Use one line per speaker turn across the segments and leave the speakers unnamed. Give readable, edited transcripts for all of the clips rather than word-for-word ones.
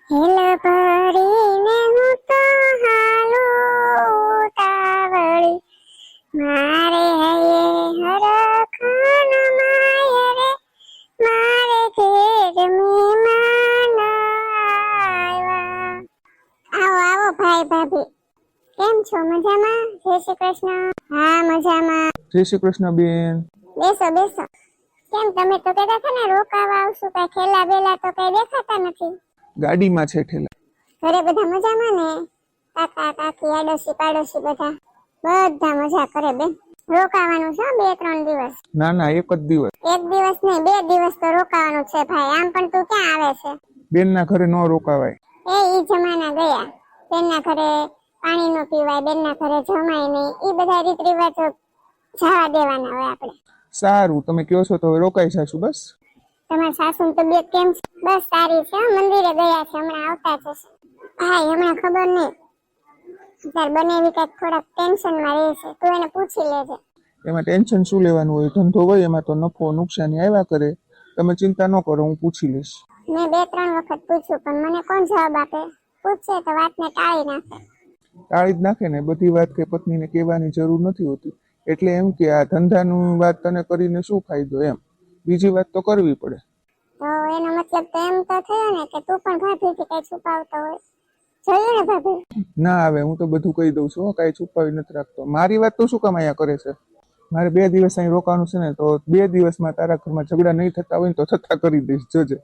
હેલ ભરીને હું તો હાલું તાવળી મારે હૈયે હરખાન માય રે મારે ઘેર મહેમાન આવ્યા. આવો આવો ભાઈ ભાભી, કેમ છો? મજામાં? જય શ્રી કૃષ્ણ. હા મજામાં.
જય શ્રી કૃષ્ણ બેન.
બેસો બેસો. કેમ તમે તો કહેતા હતા ને રોકાવા આવશું, કઈ ખેલા બેલા તો કઈ દેખાતા નથી.
ગાડીમાં છે ઠેલા.
ઘરે બધા મજામાં ને? કાકા કાકી આડોશી પાડોશી બધા મજા કરે બેન. રોકાવાનું છે 2-3 દિવસ.
ના ના, એક જ દિવસ.
એક દિવસ નહીં 2 દિવસ તો રોકાવાનું છે ભાઈ. આમ પણ તું ક્યાં આવે છે?
બેન ના ઘરે ન રોકાવાય.
ઈ જમાના ગયા. બેન ના ઘરે પાણી નો પીવાય, બેન ના ઘરે જમાય નહીં, ઈ બધા રીત રિવાજો જવા દેવાના હોય આપણે.
સારું, તમે કહો છો તો હવે રોકાઈ જાશું. બસ
તમારા સાસુની તબિયત કેમ છે? બસ સારી છે. મંદિરે ગયા છે, હમણાં આવતા જશે. હા હમણાં ખબર નહીં, તાર બનેવી કઈક થોડાક ટેન્શનમાં રહે છે, તું એને પૂછી લેજે.
એમાં ટેન્શન શું લેવાનું હોય? ધંધો હોય એમાં તો નફો નુકસાની આવ્યા કરે. તમે ચિંતા ન કરો, હું પૂછી લઈશ.
મેં 2-3 વખત પૂછ્યું પણ મને કોણ જવાબ આપે? પૂછે તો વાતને ટાળી નાખે.
ટાળી જ નાખે ને. બધી વાત કે પત્નીને કહેવાની જરૂર નથી હોતી. એટલે એમ કે આ ધંધાનું વાત તને કરીને શું ફાયદો, એમ બીજી વાત તો કરવી પડે.
તો એનો મતલબ તો એમ તો થયો ને કે તું પણ ભાભીથી કઈ છુપાવતો હોય. જોયું ને ભાભી?
ના આવે, હું તો બધું કહી દઉં છું. કાંઈ છુપાવી નથી રાખતો. મારી વાત તો શું કામ અહીંયા કરે છે? મારે 2 દિવસ અહીં રોકાવાનું છે ને, તો 2 દિવસમાં તારા ઘરમાં ઝઘડા નહીં થતા હોય ને તો થતા કરી દઈશ, જોજે.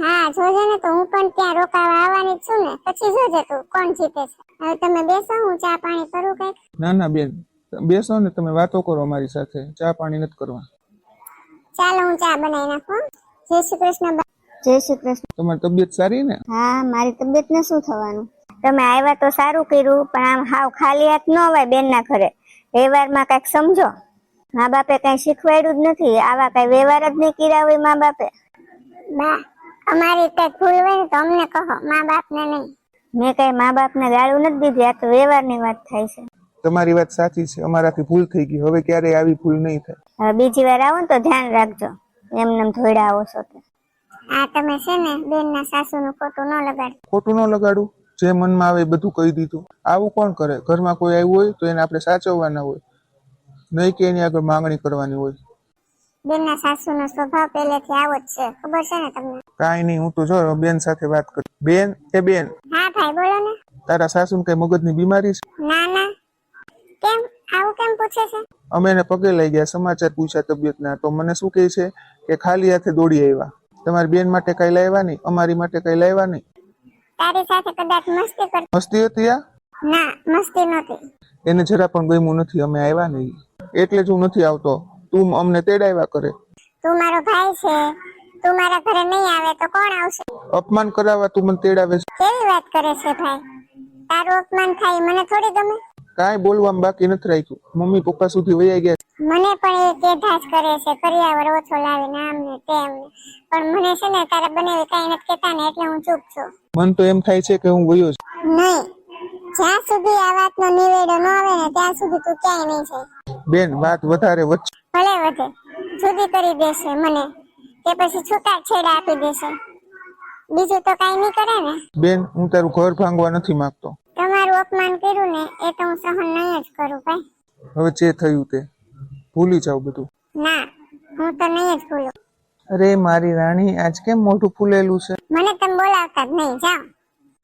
હા જોજે ને, તો હું પણ ત્યાં રોકાવા આવવાની છું ને, પછી જોજે તું કોણ જીતે છે. હવે તમે બેસો, હું ચા પાણી કરું કઈક.
ના ના બેન, બેસો ને, તમે વાતો કરો મારી સાથે, ચા પાણી નથી કરવા.
ચાલો હું ચા બનાવી નાખું. જય શ્રી કૃષ્ણ. જય શ્રી કૃષ્ણ.
તમારી તબિયત સારી ને?
હા મારી તબિયત ને શું થવાનું? તમે આવ્યા તો સારું કર્યું, પણ આમ હાવ ખાલી હાથ ન અવાય બેન ના ઘરે. વ્યવહારમાં કઈક સમજો. મા બાપે કઈ શીખવાડ્યું જ નથી, આવા કઈ વ્યવહાર જ નહીં કર્યા હોય મા બાપે. બા અમારી કઈક ભૂલ હોય ને તો અમને કહો, મા બાપ ને નહીં. મેં કઈ મા બાપ ને ગાળું નથી દીધી, આ તો વ્યવહારની વાત થાય છે.
તમારી વાત સાચી છે, અમારાથી ભૂલ થઈ ગઈ. હવે ક્યારેય આવી ભૂલ નહીં થાય.
હવે બીજી વાર આવો ને તો ધ્યાન રાખજો, એમને ધોઈડા આવો છો તો. આ તમે છે ને બેન ના સાસુ નું ખોટું ન લગાડ.
ખોટું ન લગાડું. જે મનમાં આવે બધું કહી દીધું. આવું કોણ કરે? ઘરમાં કોઈ આવ્યું હોય તો એને આપણે સાચવવાના હોય, નહીં કે એની આગળ માંગણી કરવાની હોય.
બેન ના સાસુ નો સ્વભાવ પહેલેથી આવો જ છે, ખબર છે ને તમને?
કાંઈ નહીં, હું તો જો બેન સાથે વાત કરું. બેન એ બેન.
હા ભાઈ બોલો ને.
તારા સાસુ ને કઈ મગજની બીમારી છે?
ના ના. કેમ આવું કેમ પૂછે છે?
અમે એને પગે લઈ ગયા, સમાચાર પૂછ્યા તબિયતના, તો મને શું કહે છે કે ખાલી હાથે દોડી આવ્યા. તમારી બેન માટે કઈ લાવ્યા નહીં, અમારી માટે કઈ લાવ્યા નહીં.
તારી સાથે કદાચ મસ્તી કર.
મસ્તી હતી આ?
ના મસ્તી નહોતી.
એને જરા પણ ગમ્યું નથી, અમે આવ્યા નહીં એટલે જ હું નથી આવતો. તું અમને તેડાવ્યા કરે.
તું મારો ભાઈ છે, તું મારા ઘરે નહીં આવે તો કોણ આવશે?
અપમાન કરાવવા તું મને તેડાવે છે.
કેવી વાત કરે છે ભાઈ? તારું અપમાન થાય મને થોડી ગમે.
કાંઈ બોલવામાં બાકી નથી રાખ્યું. મમ્મી પપ્પા સુધી વયા ગયા.
મને પણ એ કેધાસ કરે છે, કરિયાવર ઓછો લાવીને આમ ને તેમ ને. પણ મને છે ને તારા બનેવી કઈ નથી કેતા ને, એટલે હું ચૂપ છું.
મન તો એમ થાય છે કે હું વયો છું.
નહીં, જ્યાં સુધી આ વાતનો નિવેડો ન આવે ને ત્યાં સુધી તું ક્યાંય નહીં છે.
બેન વાત વધારે વચ્ચે.
ભલે વધે, જુદી કરી દેશે મને, કે પછી છૂટા છેડા આપી દેશે, બીજું તો કઈ નહીં કરે ને.
બેન હું તારું ઘર ભાંગવા નથી માંગતો.
તમારું અપમાન કર્યું ને એ તો હું સહન નહીં જ કરું ભાઈ.
હવે જે થયું તે ભૂલી જાવ બધું.
ના હું તો નહીં જ ભૂલું.
અરે મારી રાણી, આજ કેમ મોઢું ફૂલેલું છે?
મને તમે બોલાવતા જ નહીં, જાઓ.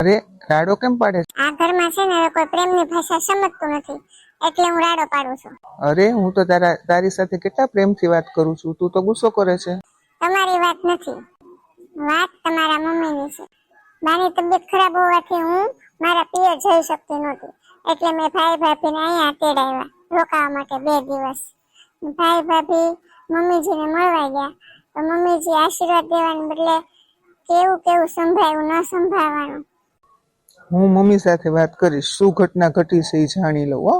અરે રાડો કેમ પાડે છે?
આ ઘરમાં છે ને કોઈ પ્રેમની ભાષા સમજતું નથી, એટલે હું રાડો પાડું છું.
અરે હું તો તારી સાથે કેટલા પ્રેમથી વાત કરું છું, તું તો ગુસ્સો કરે છે.
તમારી વાત નથી, વાત તમારા મમ્મીની છે. બાની તબિયત ખરાબ હોવાથી હું મારા પિયર જઈ શકતી નહોતી, એટલે મેં ભાઈ ભાભીને અહીંયા તેડાવ્યા રોકાવા માટે 2 દિવસ. ભાઈ ભાભી મમ્મીજીને મળવા ગયા, તો મમ્મીજી આશીર્વાદ દેવાને બદલે કેવું કેવું સંભળાયું ન સંભળાવવાનું.
હું મમ્મી સાથે વાત કરીશ, શું ઘટના ઘટી છે એ જાણી લઉં. હો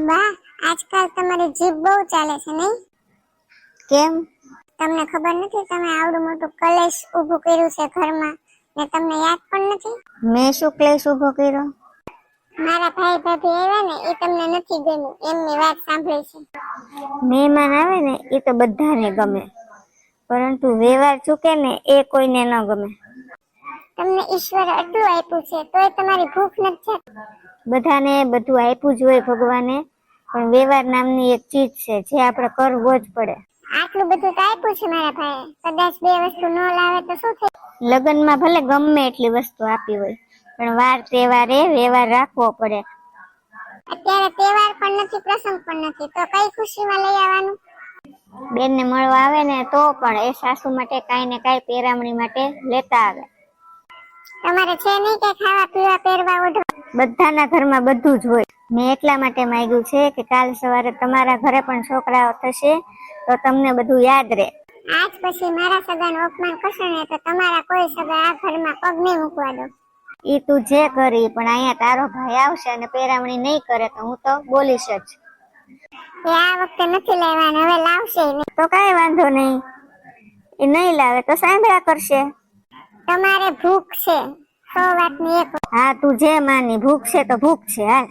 વાહ, આજકાલ તમારી જીભ બહુ ચાલે છે નહીં? કેમ તમને ખબર નથી તમે આવડું મોટું કલેશ ઊભું કર્યું છે ઘરમાં, ને તમને યાદ પણ નથી? મેં શું કલેશ ઊભો કર્યો? મારા ભાઈ ભાભી આવ્યા ને એ તમને નથી ગમ્યું, એમની વાત સાંભળી છે. મહેમાન આવે ને એ તો બધાને ગમે, પરંતુ વ્યવહાર ચૂકે ને એ કોઈને ન ગમે. તમને ઈશ્વરે આટલું આપ્યું છે તોય તમારી ભૂખ નથી જતી.
બધાને બધું આપ્યું જ હોય ભગવાને, પણ વ્યવહાર નામની એક ચીજ છે જે આપણે કરવો જ પડે.
આટલું બધું તો આપ્યું છે મારા ભાઈ, કદાચ બે વસ્તુ ન લાવે તો શું થાય?
લગ્નમાં ભલે ગમે એટલી વસ્તુ આપી હોય, પણ વાર તહેવારે વ્યવહાર રાખવો પડે.
અત્યારે તહેવાર પણ નથી, પ્રસંગ પણ નથી, તો કઈ ખુશીમાં લઈ આવવાનું?
બેનને મળવા આવે ને તો પણ એ સાસુ માટે કાંઈ ને કાંઈ પેરામણી માટે લેતા આવે.
તમારે છે નહીં કે ખાવા પીવા પહેરવા ઓઢવા?
બધાના ઘરમાં બધું જ હોય. મેં એટલા માટે માંગ્યું છે કે કાલ સવારે તમારા ઘરે પણ છોકરાઓ થશે તો તમને બધું યાદ રહે.
આજ પછી મારા સગાનું અપમાન કરશો ને તો તમારા કોઈ સગા આ ઘરમાં પગ નહીં મૂકવા દો.
ઈ તું જે કરી, પણ અહીંયા તારો ભાઈ આવશે અને પેરામણી નહીં કરે તો હું તો બોલીશ જ.
એ આ વખતે નથી લેવાનું, હવે લાવશે નહીં.
તો કાંઈ વાંધો નહીં, એ નહીં લાવે તો સાંભળ્યા કરશે.
તમારે ભૂખ છે, 100 વાતની એક.
હા, તું જે માની, ભૂખ છે તો ભૂખ છે. હાલ.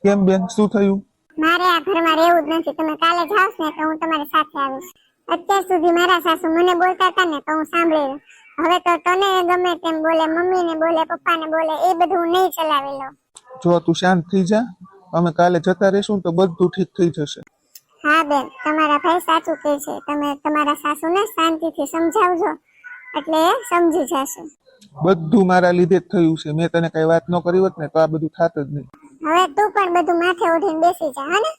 કેમ બેન, શું થયું?
મારે આ ઘરમાં રહેવું જ નથી. તમે કાલે જાવ ને તો હું તમારી સાથે આવીશ. અત્યાર સુધી મારા સાસુ મને બોલતા હતા ને તો હું સાંભળી લઉં. હવે તો તને ગમે તેમ બોલે, મમ્મીને બોલે, પપ્પાને બોલે, એ બધું હું નહીં ચલાવી લઉં.
જો તું શાંત થઈ જા, અમે કાલે જતા રહેશું તો બધું ઠીક થઈ જશે.
હા બેન, તમારા ભાઈ સાચું કહે છે. તમે તમારા સાસુને શાંતિથી સમજાવજો એટલે એ સમજી જશે.
બધું મારા લીધે જ થયું છે. મેં તને કઈ વાત ન કરી હોત ને તો આ બધું થાત જ નહીં.
હવે તું પણ બધું માથે ઉઠીને બેસી જા, હા ને?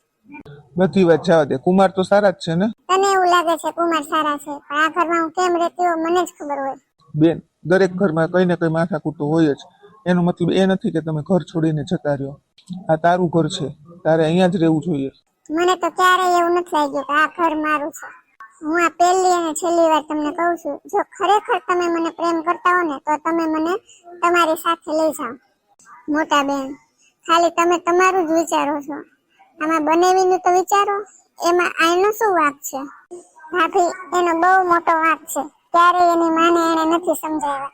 બધી વાત જવા દે. કુમાર તો સારા જ છે ને?
તને એવું લાગે છે કુમાર સારા છે, પણ આ ઘરમાં હું કેમ રહેતી હોઉં મને જ ખબર હોય.
બેન, દરેક ઘરમાં કઈ ને કઈ માથાકૂટ તો હોય જ. એનો મતલબ એ નથી કે તમે ઘર છોડીને જતા રહ્યો. આ તારું ઘર છે, તારે અહીંયા જ રહેવું જોઈએ.
મને તો ક્યારેય એવું નથી લાગ્યું કે આ ઘર મારું છે. હું આ પહેલી અને છેલ્લી વાર તમને કહું છું, જો ખરેખર તમે મને પ્રેમ કરતા હો ને તો તમે મને તમારી સાથે લઈ જાઓ. મોટા બેન, ખાલી તમે તમારું જ વિચારો છો, આમાં બનેવીનું તો વિચારો. એમાં આનો શું વાંક છે? ભાભી, એનો બહુ મોટો વાંક છે. ક્યારેય એની માને એને નથી સમજાવ્યા.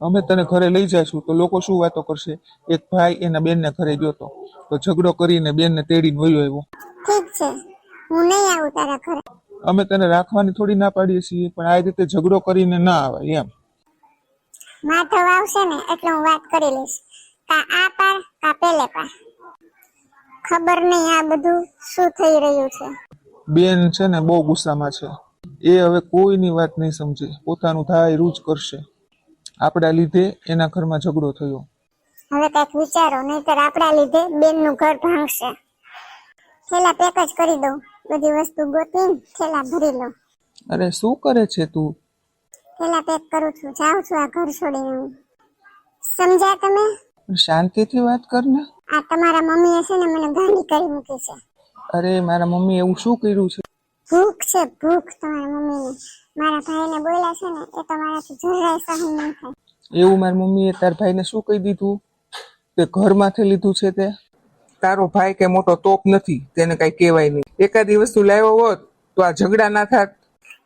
અમે તને ઘરે લઈ જઈશું તો લોકો શું વાતો કરશે? એક ભાઈ એના બેનને ઘરે ગયો તો ઝઘડો કરીને બેનને તેડીને વયો આવ્યો.
ઠીક છે, હું નહીં આવું તારા ઘરે.
અમે તને રાખવાની થોડી ના પાડીએ છીએ, પણ આ રીતે ઝઘડો કરીને ના આવે એમ.
માધવ આવશે ને એટલે હું વાત કરી લઈશ. કા આ પાર કા પેલે પાર. ખબર નહીં આ બધું શું થઈ રહ્યું છે.
બેન છે ને બહુ ગુસ્સામાં છે. એ હવે કોઈની વાત નહીં સમજે, પોતાનું થાય રૂજ કરશે. આપણા લીધે એના ઘરમાં ઝઘડો થયો.
હવે કઈક વિચારો, નહીતર આપણા લીધે બેનનું ઘર ભાંગશે. થેલા પેક જ કરી દઉં, બધી વસ્તુ ગોતીને થેલા ભરી લઉં.
અરે શું કરે છે તું?
થેલા પેક કરું છું, જાઉં છું આ ઘર છોડીને હું. સમજ્યા તમે?
શાંતિથી વાત કર ને.
આ તમારા મમ્મીએ છે ને મને ગાંડી કરી મૂકી છે.
અરે મારા મમ્મી એવું શું કર્યું છે?
ભૂખ છે ભૂખ તમારા મમ્મીને. મારા ભાઈને બોલ્યા છે ને એ તમારાથી જરાય સહન નહીં થાય.
એવું મારી મમ્મીએ તાર ભાઈને શું કહી દીધું? તે ઘરમાંથી લીધું છે તે? તારો ભાઈ કે મોટો તોપ નથી, તેને કઈ કહેવાય નહીં. એકાદી વસ્તુ લાવ્યો હોત તો આ ઝઘડા ના થાત.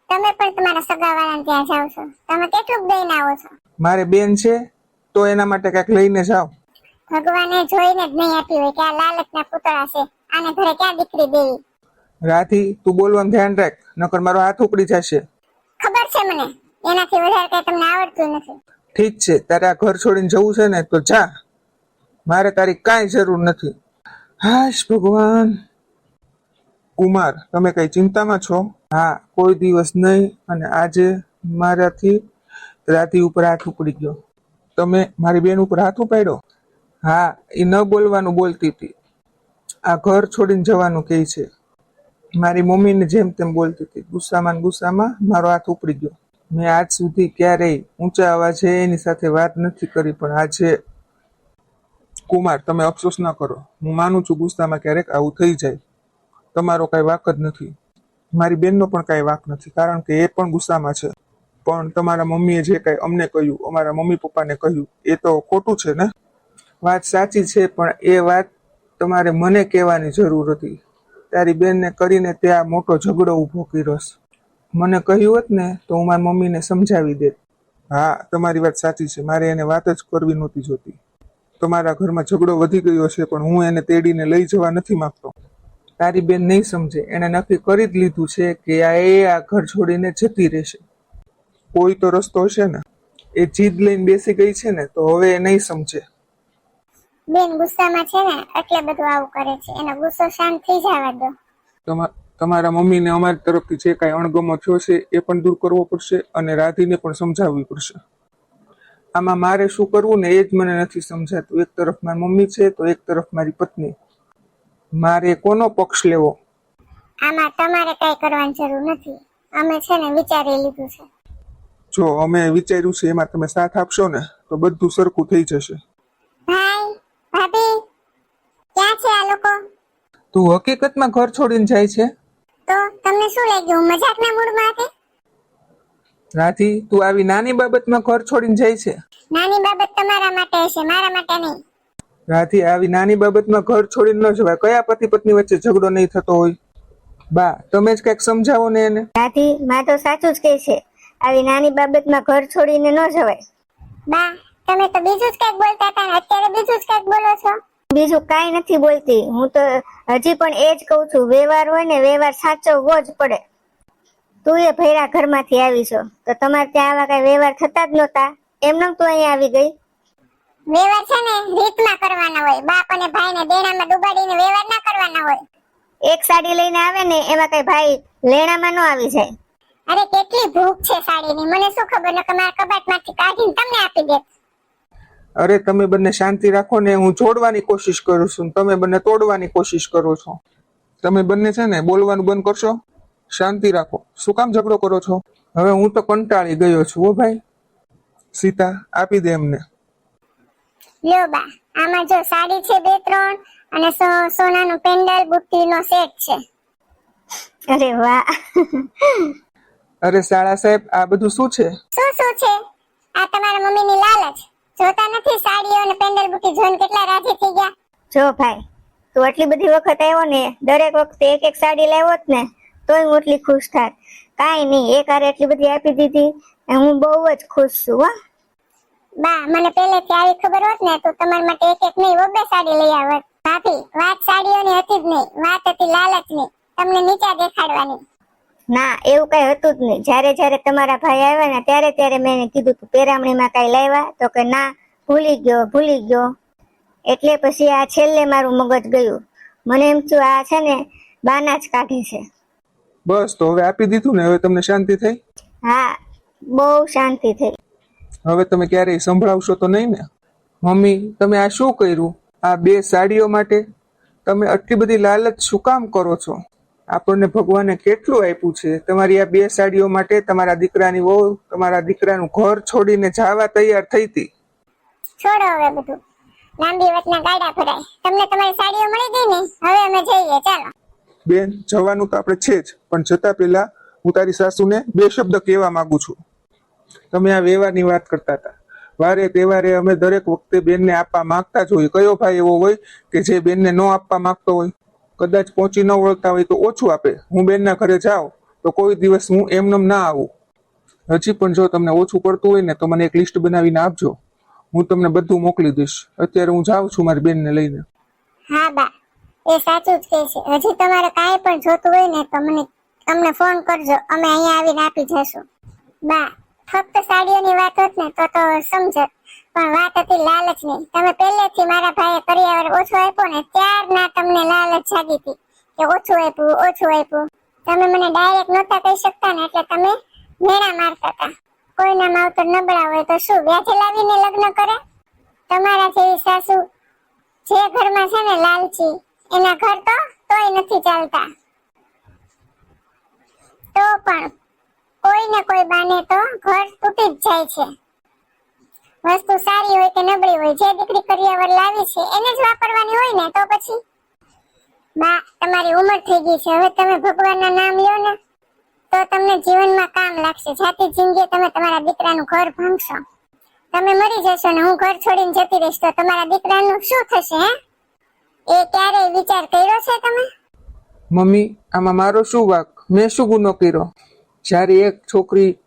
તમે પણ તમારા સગાવાળાને ત્યાં જાવ છો, તમે કેટલું દઈને આવો છો?
મારે બેન છે તો એના માટે કઈક લઈને જાવ.
ભગવાને જોઈને જ નહીં આપી હોય કે આ લાલચના પુતળા છે, આને ઘરે ક્યાં દીકરી દેવી?
રાધી, તું બોલવાનું ધ્યાન રાખ, નકર મારો હાથ ઉપડી જશે.
ખબર છે મને, એનાથી વધારે કઈ તમને આવડતું નથી.
ઠીક છે, તારે આ ઘર છોડીને જવું છે ને તો જા, મારે તારી કાંઈ જરૂર નથી. હાશ ભગવાન. કુમાર, તમે કઈ ચિંતામાં છો? હા, કોઈ દિવસ નહીં. અને આજે મારાથી રાધી ઉપર હાથ ઉપડી ગયો. તમે મારી બેન ઉપર હાથ ઉપાડ્યો? હા, એ ન બોલવાનું બોલતી હતી. આ ઘર છોડીને જવાનું કહે છે. મારી મમ્મીને જેમ તેમ બોલતી હતી. ગુસ્સામાં મારો હાથ ઉપડી ગયો. મેં આજ સુધી ક્યારેય ઊંચા અવાજે એની સાથે વાત નથી કરી, પણ આજે. કુમાર, તમે અફસોસ ના કરો. હું માનું છું ગુસ્સામાં ક્યારેક આવું થઈ જાય. તમારો કઈ વાક જ નથી. મારી બેનનો પણ કઈ વાક નથી, કારણ કે એ પણ ગુસ્સામાં છે. પણ તમારા મમ્મીએ જે કઈ અમને કહ્યું, અમારા મમ્મી પપ્પાને કહ્યું, એ તો ખોટું છે ને? વાત સાચી છે, પણ એ વાત તમારે મને કહેવાની જરૂર હતી. તારી બેનને કરીને તે આ મોટો ઝઘડો ઊભો કર્યો. મને કહ્યું હોત ને તો હું મારી મમ્મીને સમજાવી દેત. હા, તમારી વાત સાચી છે. મારે એને વાત જ કરવી નહોતી જોતી. તમારા ઘરમાં ઝઘડો વધી ગયો છે, પણ હું એને તેડીને લઈ જવા નથી માંગતો. તારી બેન નહીં સમજે. એને નક્કી કરી જ લીધું છે કે આ ઘર છોડીને જતી રહેશે. કોઈ તો રસ્તો હશે ને? એ જીદ લઈને બેસી ગઈ છે ને તો હવે એ નહીં સમજે.
બેન ગુસ્સામાં છે ને એટલે બધું આવું કરે છે. એનો ગુસ્સો શાંત થઈ જવા દો.
તમારા મમ્મીને અમારી તરફથી જે કાંઈ અણગમો થયો છે એ પણ દૂર કરવો પડશે અને રાધીને પણ સમજાવવી પડશે. આમાં મારે શું કરવું ને એ જ મને નથી સમજાતું. એક તરફ મારી મમ્મી છે તો એક તરફ મારી પત્ની. મારે કોનો પક્ષ લેવો?
આમાં તમારે કઈ કરવાની જરૂર નથી. અમે છે ને વિચારી લીધું છે.
જો અમે વિચાર્યું છે એમાં તમે સાથ આપશો ને તો બધું સરખું થઈ જશે.
ભાઈ ભાભી ક્યાં છે આ લોકો?
તું હકીકતમાં ઘર છોડીને જાય છે?
તો તમને શું લાગ્યું હું મજાકના મૂડમાં હતી?
રાધી, તું આવી નાની બાબતમાં ઘર છોડીને જાય છે?
નાની બાબત તમારા માટે હશે, મારા માટે નહીં.
રાધી, આવી નાની બાબતમાં ઘર છોડીને ન જવાય. કયા પતિ પત્ની વચ્ચે ઝઘડો નહીં થતો હોય? બા, તમે જ કઈક સમજાવો ને એને.
રાધી, માં તો સાચું જ કહે છે. આવી નાની બાબતમાં ઘર છોડીને ન જવાય.
બા, તમે તો બીજું જ કઈક બોલતા હતા ને અત્યારે બીજું જ કઈક બોલો છો.
બીજું કાંઈ નથી બોલતી. હું તો હજી પણ એ જ કહું છું, વ્યવહાર હોય ને વ્યવહાર સાચવવો જ પડે. તું એ ભૈરા ઘરમાંથી આવી છો તો તમારે ત્યાં આવા કઈ વ્યવહાર થતા જ નહોતા. એમને તું અહીંયા આવી ગઈ.
વ્યવહાર છે ને રીતમાં કરવાના હોય. બાપ અને ભાઈને દેણામાં ડુબાડીને વ્યવહાર ના કરવાના હોય.
એક સાડી લઈને આવે ને એમાં કઈ ભાઈ લેણામાં ન આવી જાય.
અરે કેટલી ભૂખ છે સાડીની, મને શું ખબર ને કે મારા કબાટમાંથી કાઢીને તમને આપી દે.
અરે તમે બંને શાંતિ રાખો ને. હું જોડવાની કોશિશ કરું છું, તમે બંને તોડવાની કોશિશ કરો છો. તમે બંને છે ને બોલવાનું બંધ કરશો? શાંતિ રાખો. શું કામ ઝઘડો કરો છો? હવે હું તો કંટાળી ગયો છું. હો ભાઈ, સીતા આપી દે એમને.
લ્યો બા, આમાં જો સાડી છે 2-3 અને સોનાનું પેન્ડલ બુટ્ટીનો સેટ છે.
અરે વાહ.
અરે શાળા સાહેબ, આ બધું શું છે?
શું છે? આ તમારા મમ્મીની લાલચ. જોતા નથી સાડીઓ અને પેન્ડલ બુટ્ટી જોઈને કેટલા રાજી થઈ ગયા?
જો ભાઈ, તું આટલી બધી વખત આવ્યો ને, દરેક વખતે એક સાડી લાવ્યો જ ને તોય હું એટલી ખુશ થાત. કાંઈ નહીં, એક હારે એટલી બધી આપી દીધી. હું બહુ જ ખુશ છું. હો
બા, મને પહેલેથી આવી ખબર હોત ને તો તમારા માટે એક નહીં 2 સાડી લઈ આવત. ભાભી, વાત સાડીઓની હતી જ નહીં, વાત હતી લાલચની, તમને નીચા દેખાડવાની.
ના, એવું કઈ હતું જ નહીં. જયારે જયારે તમારા ભાઈ આવ્યા ને ત્યારે મેં એને કીધું તું પેરામણીમાં કઈ લાવ્યા? તો કે ના, ભૂલી ગયો. એટલે પછી આ છેલ્લે મારું મગજ ગયું. મને એમ થયું આ છે ને બાના જ કાઢે છે.
બસ, તો હવે આપી દીધું ને, હવે તમને શાંતિ થઈ?
હા, બહુ શાંતિ થઈ.
હવે તમે ક્યારેય સંભળાવશો તો નહીં ને? મમ્મી, તમે આ શું કર્યું? આ 2 સાડીઓ માટે તમે આટલી બધી લાલચ શું કામ કરો છો? આપણને ભગવાને કેટલું આપ્યું છે. તમારી આ 2 સાડીઓ માટે તમારા દીકરાની વહુ તમારા દીકરાનું ઘર છોડીને જવા તૈયાર થઈ હતી.
છોડો હવે બધું, લાંબી વાતના ગાડા ભરાય. તમને તમારી સાડીઓ મળી ગઈ ને, હવે અમે જઈએ, ચાલો.
બેન, જવાનું તો આપણે છે જ, પણ જતા પહેલા હું તારી સાસુને 2 શબ્દ કહેવા માંગુ છું. તમે આ વ્યવહારની વાત કરતા હતા. વારે તહેવારે અમે દરેક વખતે બેનને આપવા માંગતા જ હોય. કયો ભાઈ એવો હોય કે જે બેનને ન આપવા માંગતો હોય? કદાચ પહોંચી ન વળતા હોય તો ઓછું આપે. હું બેનના ઘરે જાઉં તો કોઈ દિવસ હું એમનેમ ના આવું. હજી પણ જો તમને ઓછું પડતું હોય ને તો મને એક લિસ્ટ બનાવીને આપજો. હું તમને બધું મોકલી દઈશ. અત્યારે હું જાઉં છું મારી બેનને લઈને.
હા બા, એ સાચું જ કહે છે. હજી તમારે કાંઈ પણ જોતું હોય ને તો અમને ફોન કરજો, અમે અહીંયા આવીને આપી જશું. બા, ફક્ત સાડીઓની વાત હોત ને તો સમજત, પણ વાત હતી લાલચની. તમે પહેલેથી મારા ભાઈએ કરિયાવર ઓછો આપ્યો ને ત્યારના તમને લાલચ જાગી હતી કે ઓછું આપ્યું. તમે મને ડાયરેક્ટ નહોતા કહી શકતા ને એટલે તમે મેણા મારતા હતા. કોઈના માવતર નબળા હોય તો શું વ્યાજે લાવીને લગ્ન કરે? તમારા જેવી સાસુ જે ઘરમાં છે ને લાલચી, એના ઘર તો તોય નથી ચાલતા. તો પણ કોઈ ને કોઈ બાને તો ઘર તૂટી જ જાય છે. વસ્તુ સારી હોય કે નબળી હોય, જે દીકરી કરિયાવર લાવી છે એને જ વાપરવાની હોય ને. તો પછી બા, તમારી ઉંમર થઈ ગઈ છે, હવે તમે ભગવાનના નામ લ્યો ને તો તમને જીવનમાં કામ લાગશે. જાતી જિંદગી તમે તમારા દીકરાનું ઘર ભાંગશો. તમે મરી જશો ને હું ઘર છોડીને જતી રહીશ તો તમારા દીકરાનું શું થશે? એ ક્યારેય વિચાર કર્યો છે તમે?
મમ્મી, આમાં મારો શું વાંક? મેં શું ગુનો કર્યો? જ્યારે એક છોકરી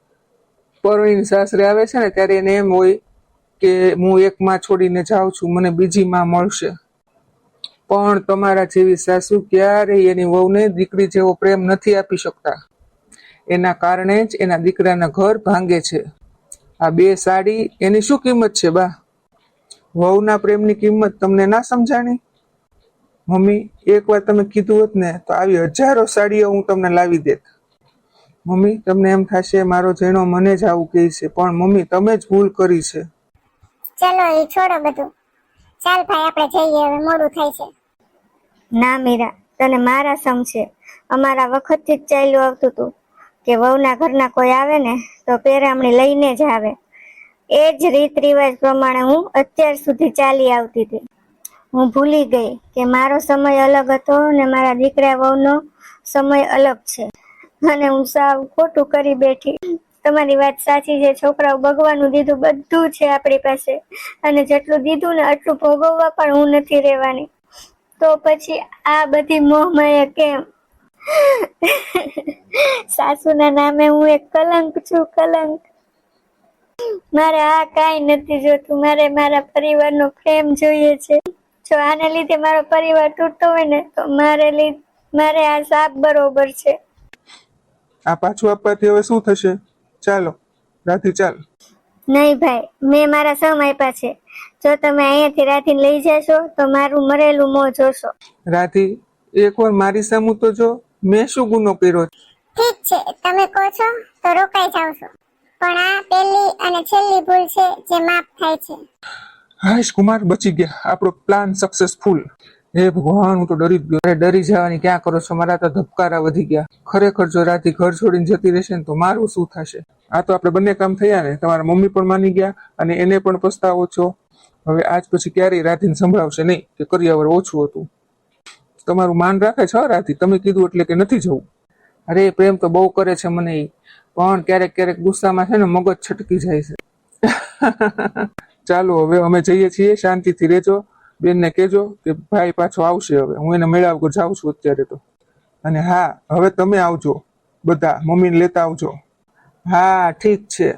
પરણીને સાસરે આવે છે ને ત્યારે એને એમ હોય કે હું એક માં છોડીને જાઉં છું, મને બીજી માં મળશે. પણ તમારા જેવી સાસુ ક્યારેય એની વહુને દીકરી જેવો પ્રેમ નથી આપી શકતા. એના કારણે જ એના દીકરાના ઘર ભાંગે છે. આ 2 સાડી એની શું કિંમત છે બા? વહુના પ્રેમની કિંમત તમને ના સમજાણી? મમ્મી એકવાર તમે કીધું હોત ને તો આવી હજારો સાડીઓ હું તમને લાવી દેત. મમ્મી તમને એમ થશે મારો જેણો મને જ આવું કહે છે, પણ મમ્મી તમે જ ભૂલ કરી છે.
ચલો એ છોડો બધું. ચાલ ભાઈ આપણે જઈએ, હવે મોડું થાય છે.
ના મીરા, તને મારા સમ છે. અમારા વખતથી જ ચાલ્યું આવતું હતું કે વહુના ઘરના કોઈ આવે ને તો પેરામણી લઈને જ આવે. એ જ રીત રિવાજ પ્રમાણે હું અત્યાર સુધી ચાલી આવતી હતી. હું ભૂલી ગઈ કે મારો સમય અલગ હતો ને મારા દીકરા વહુનો સમય અલગ છે, અને હું સાવ ખોટું કરી બેઠી. તમારી વાત સાચી છે, છોકરાઓ ભગવાનનું દીધું બધું છે આપણી પાસે, અને જેટલું દીધું ને આટલું ભોગવવા પણ હું નથી રહેવાની. તો પછી આ બધી મોહમાયા કેમ? સાસુના નામે હું એક કલંક છું, કલંક. મારે આ કાંઈ નથી જોતું, મારે મારા પરિવારનો પ્રેમ જોઈએ છે. જો આના લીધે મારો પરિવાર તૂટતો હોય ને તો મારે આ સાપ બરોબર છે.
આ પાછું આપવાથી હવે શું થશે? ચાલો રાધી ચાલ.
નહીં ભાઈ, મેં મારા સમ આપ્યા છે. જો તમે અહીંયાથી રાધીને લઈ જશો તો મારું મરેલું મોં જોશો.
રાધી એકવાર મારી સામું તો જો, મેં શું ગુનો કર્યો?
ઠીક છે, તમે કહો છો તો રોકાઈ જાવ છો, પણ આ પહેલી અને છેલ્લી ભૂલ છે જે માફ થાય છે.
હાશ કુમાર, બચી ગયા, આપણો પ્લાન સક્સેસફુલ. હે ભગવાન, હું તો ડરી જ ગયો. અરે ડરી જવાની ક્યાં કરો છો, મારા તો ધબકારા વધી ગયા. ખરેખર જો રાધી ઘર છોડીને જતી રહેશે ને તો મારું શું થશે? આ તો આપણે બંને કામ થયા ને, તમારા મમ્મી પણ માની ગયા અને એને પણ પસ્તાવો છો. હવે આજ પછી ક્યારેય રાધીને સંભળાવશે નહીં કે કરિયાવર ઓછું હતું. તમારું માન રાખે છે રાધી, તમે કીધું એટલે કે નથી જવું. અરે પ્રેમ તો બહુ કરે છે મને ઈ, પણ ક્યારેક ક્યારેક ગુસ્સામાં છે ને મગજ છટકી જાય છે. ચાલો હવે અમે જઈએ છીએ, શાંતિથી રહેજો. બેનને કહેજો કે ભાઈ પાછો આવશે. હવે હું એને મળ્યા વગર જાઉં છું અત્યારે તો. અને હા, હવે તમે આવજો બધા, મમ્મીને લેતા આવજો. હા ઠીક છે.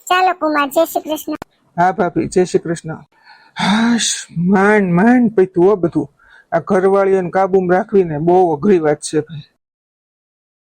ચાલો કુમાર, જય શ્રી કૃષ્ણ.
હા ભાભી, જય શ્રી કૃષ્ણ. હાશ, માંડ પૈતું હો બધું. આ ઘરવાળીઓને કાબુમાં રાખવીને બહુ અઘરી વાત છે ભાઈ.